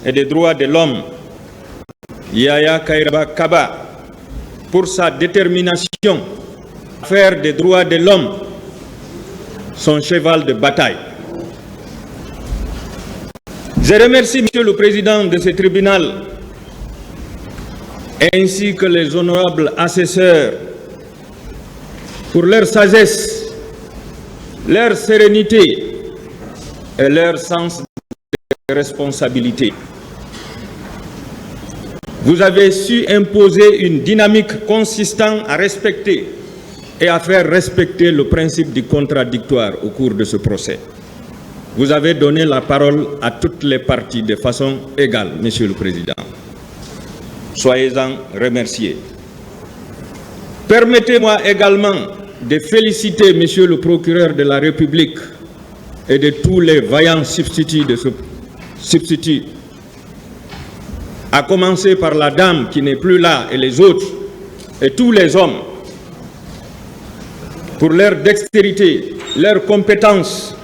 et des droits de l'homme, Yahya Kairaba Kaba, pour sa détermination à faire des droits de l'homme son cheval de bataille. Je remercie Monsieur le Président de ce tribunal ainsi que les honorables assesseurs pour leur sagesse, leur sérénité et leur sens de responsabilité. Vous avez su imposer une dynamique consistant à respecter et à faire respecter le principe du contradictoire au cours de ce procès. Vous avez donné la parole à toutes les parties de façon égale, Monsieur le Président. Soyez-en remerciés. Permettez-moi également de féliciter Monsieur le procureur de la République et de tous les vaillants substituts de ce substitut, à commencer par la dame qui n'est plus là et les autres, et tous les hommes, pour leur dextérité, leur compétence,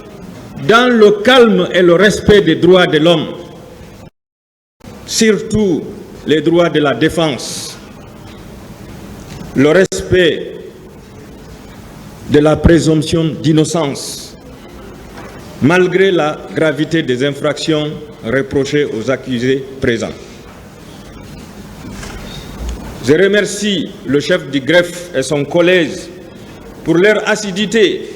dans le calme et le respect des droits de l'homme, surtout les droits de la défense, le respect de la présomption d'innocence, malgré la gravité des infractions reprochées aux accusés présents. Je remercie le chef du greffe et son collège pour leur assiduité,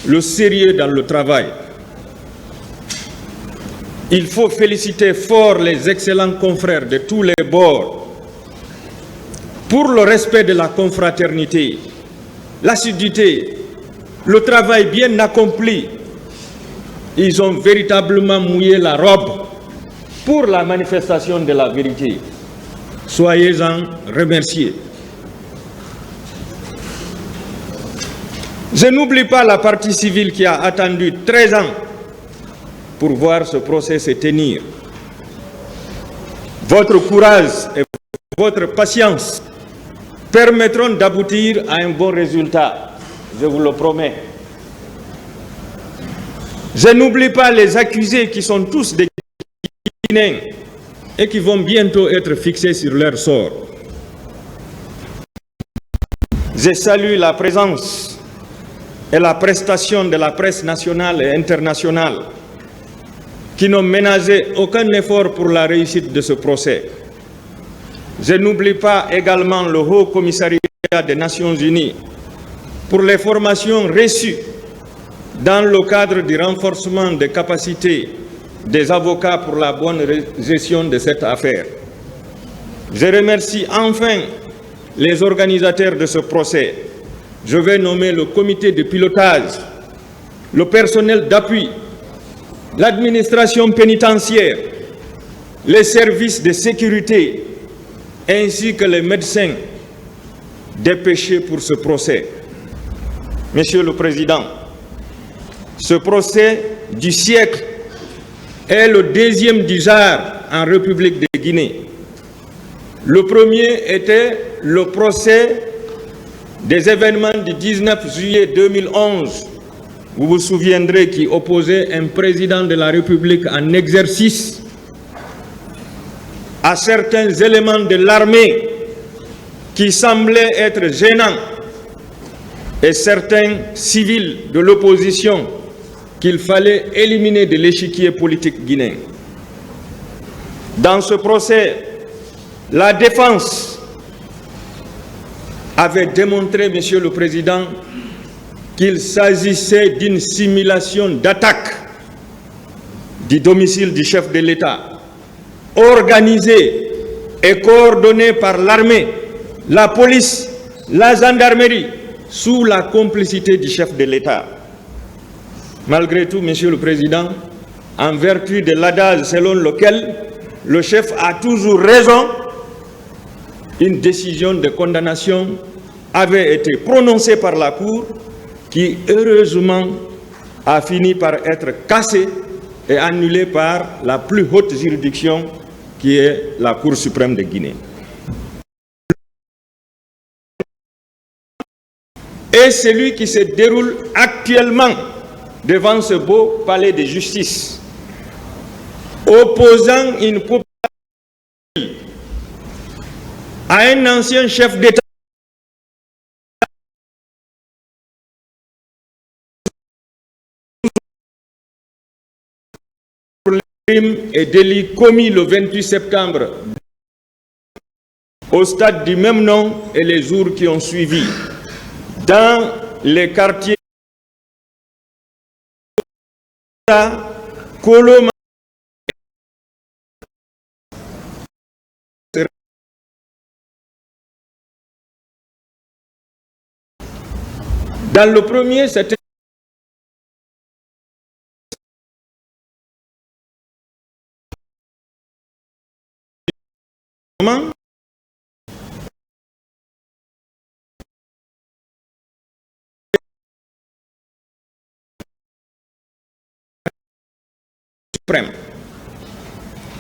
le sérieux dans le travail. Il faut féliciter fort les excellents confrères de tous les bords pour le respect de la confraternité, l'assiduité, le travail bien accompli. Ils ont véritablement mouillé la robe pour la manifestation de la vérité. Soyez-en remerciés. Je n'oublie pas la partie civile qui a attendu 13 ans pour voir ce procès se tenir. Votre courage et votre patience permettront d'aboutir à un bon résultat, je vous le promets. Je n'oublie pas les accusés qui sont tous des Guinéens et qui vont bientôt être fixés sur leur sort. Je salue la présence et la prestation de la presse nationale et internationale qui n'ont ménagé aucun effort pour la réussite de ce procès. Je n'oublie pas également le Haut Commissariat des Nations Unies pour les formations reçues dans le cadre du renforcement des capacités des avocats pour la bonne gestion de cette affaire. Je remercie enfin les organisateurs de ce procès. Je vais nommer le comité de pilotage, le personnel d'appui, l'administration pénitentiaire, les services de sécurité, ainsi que les médecins dépêchés pour ce procès. Monsieur le Président, ce procès du siècle est le deuxième du genre en République de Guinée. Le premier était le procès des événements du 19 juillet 2011, vous vous souviendrez, qui opposait un président de la République en exercice à certains éléments de l'armée qui semblaient être gênants et certains civils de l'opposition qu'il fallait éliminer de l'échiquier politique guinéen. Dans ce procès, la défense avait démontré, Monsieur le Président, qu'il s'agissait d'une simulation d'attaque du domicile du chef de l'État, organisée et coordonnée par l'armée, la police, la gendarmerie, sous la complicité du chef de l'État. Malgré tout, Monsieur le Président, en vertu de l'adage selon lequel le chef a toujours raison, une décision de condamnation avait été prononcée par la Cour qui, heureusement, a fini par être cassée et annulée par la plus haute juridiction qui est la Cour suprême de Guinée. Et celui qui se déroule actuellement devant ce beau palais de justice. opposant une population à un ancien chef d'État pour les crimes et délits commis le 28 septembre au stade du même nom et les jours qui ont suivi dans les quartiers Coloma. Dans le premier, c'était suprême.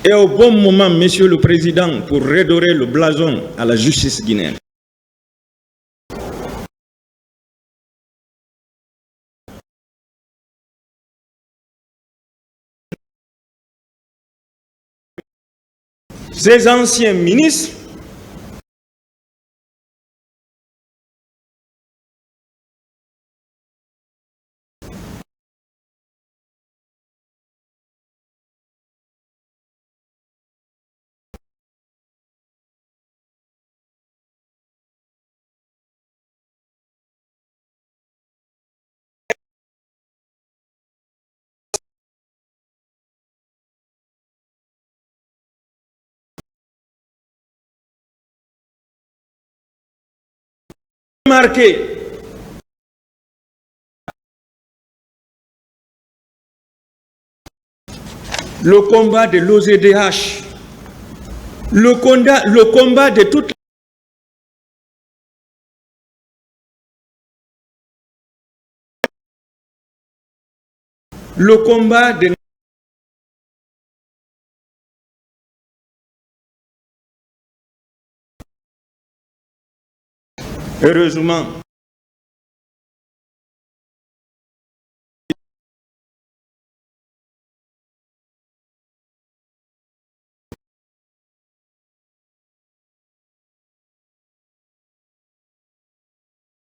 Et au bon moment, Monsieur le Président, pour redorer le blason à la justice guinéenne. Ces anciens ministres marqués le combat de l'OZDH, le combat de toute le combat de heureusement